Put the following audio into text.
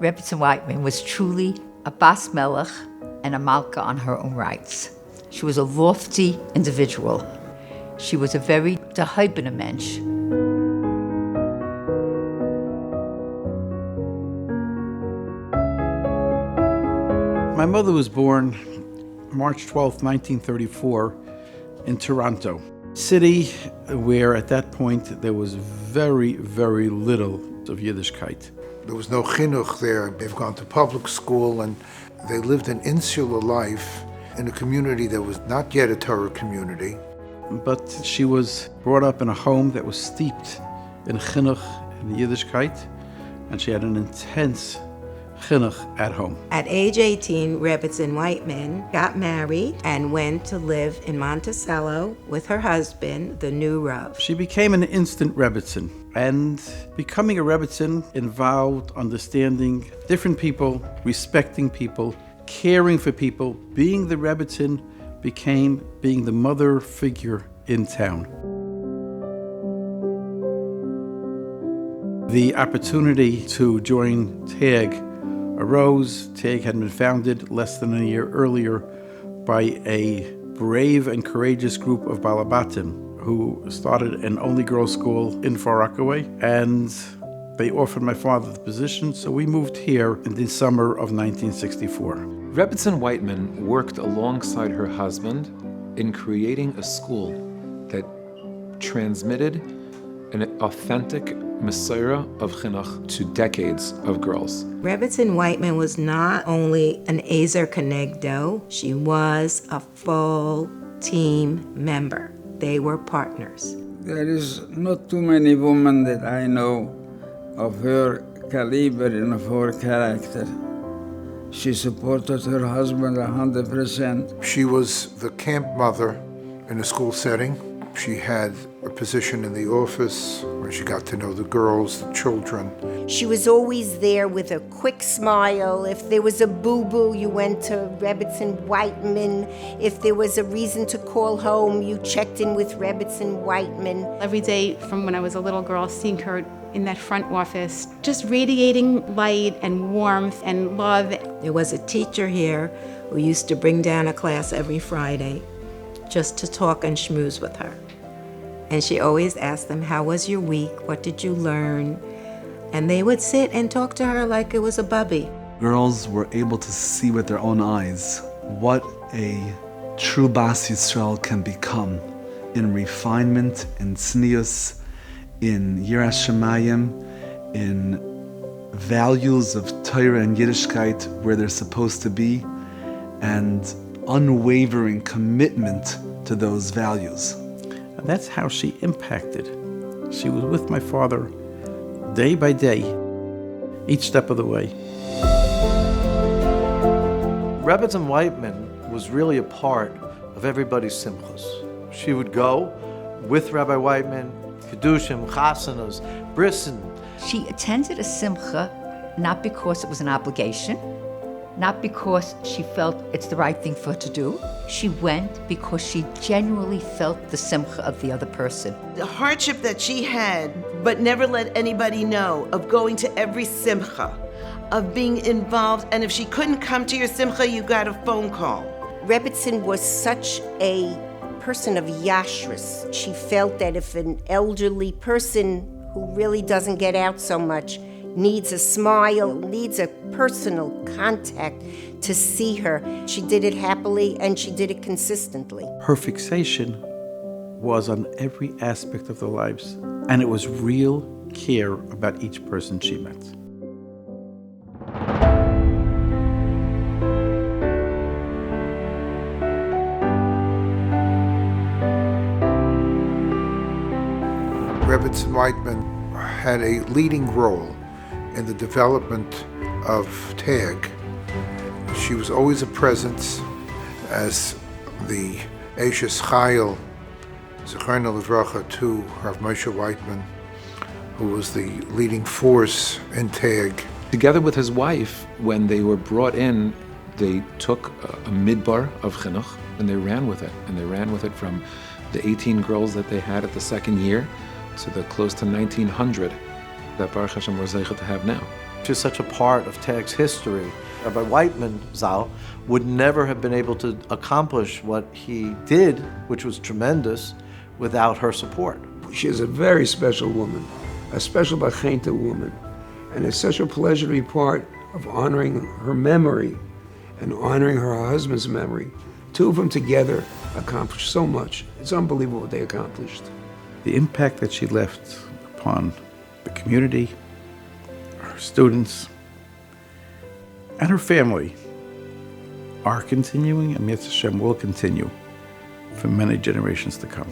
Rebbetzin Weitman was truly a Bas Melech and a Malka on her own rights. She was a lofty individual. She was a very gehobene Mensch. My mother was born March 12, 1934, in Toronto, city where at that point there was very, very little of Yiddishkeit. There was no chinuch there. They've gone to public school and they lived an insular life in a community that was not yet a Torah community. But she was brought up in a home that was steeped in chinuch and Yiddishkeit, and she had an intense chinuch at home. At age 18, Rebbetzin Weitman got married and went to live in Monticello with her husband, the new Rav. She became an instant Rebbetzin, and becoming a Rebbetzin involved understanding different people, respecting people, caring for people. Being the Rebbetzin became being the mother figure in town. The opportunity to join TAG arose. TAG had been founded less than a year earlier by a brave and courageous group of Balabatim who started an only girls school in Far Rockaway, and they offered my father the position, so we moved here in the summer of 1964. Rebbetzin Weitman worked alongside her husband in creating a school that transmitted an authentic Messiah of Chinuch to decades of girls. Rebbetzin Weitman was not only an Ezer Kenegdo, she was a full team member. They were partners. There is not too many women that I know of her caliber and of her character. She supported her husband 100%. She was the camp mother in a school setting. She had a position in the office where she got to know the girls, the children. She was always there with a quick smile. If there was a boo-boo, you went to Rebbetzin Weitman. If there was a reason to call home, you checked in with Rebbetzin Weitman. Every day from when I was a little girl, seeing her in that front office, just radiating light and warmth and love. There was a teacher here who used to bring down a class every Friday just to talk and schmooze with her. And she always asked them, how was your week? What did you learn? And they would sit and talk to her like it was a bubby. Girls were able to see with their own eyes what a true Bas Yisrael can become in refinement, in tznius, in Yiras Shamayim, in values of Torah and Yiddishkeit where they're supposed to be, and unwavering commitment to those values. And that's how she impacted. She was with my father day by day, each step of the way. Rebbetzin Weitman was really a part of everybody's simchas. She would go with Rabbi Weitman, Kedushim, Chasanas, Brisson. She attended a simcha not because it was an obligation, not because she felt it's the right thing for her to do. She went because she genuinely felt the simcha of the other person. The hardship that she had, but never let anybody know, of going to every simcha, of being involved, and if she couldn't come to your simcha, you got a phone call. Rebbetzin was such a person of yashrus. She felt that if an elderly person who really doesn't get out so much needs a smile, needs a personal contact to see her, she did it happily and she did it consistently. Her fixation was on every aspect of their lives, and it was real care about each person she met. Rebbetzin Weitman had a leading role in the development of TAG. She was always a presence as the Eishes Chayil, Zecharna Livracha, to Rav Moshe Weitman, who was the leading force in TAG. Together with his wife, when they were brought in, they took a midbar of chinuch and they ran with it. And they ran with it from the 18 girls that they had at the second year to the close to 1,900 that Baruch Hashem we're zeicha to have now. She's such a part of Tag's history. Rabbi Weitman Zal would never have been able to accomplish what he did, which was tremendous, without her support. She is a very special woman, a special Bachenta woman, and it's such a pleasure to be part of honoring her memory and honoring her husband's memory. Two of them together accomplished so much. It's unbelievable what they accomplished. The impact that she left upon the community, her students, and her family are continuing, and Mitzvah Hashem will continue for many generations to come.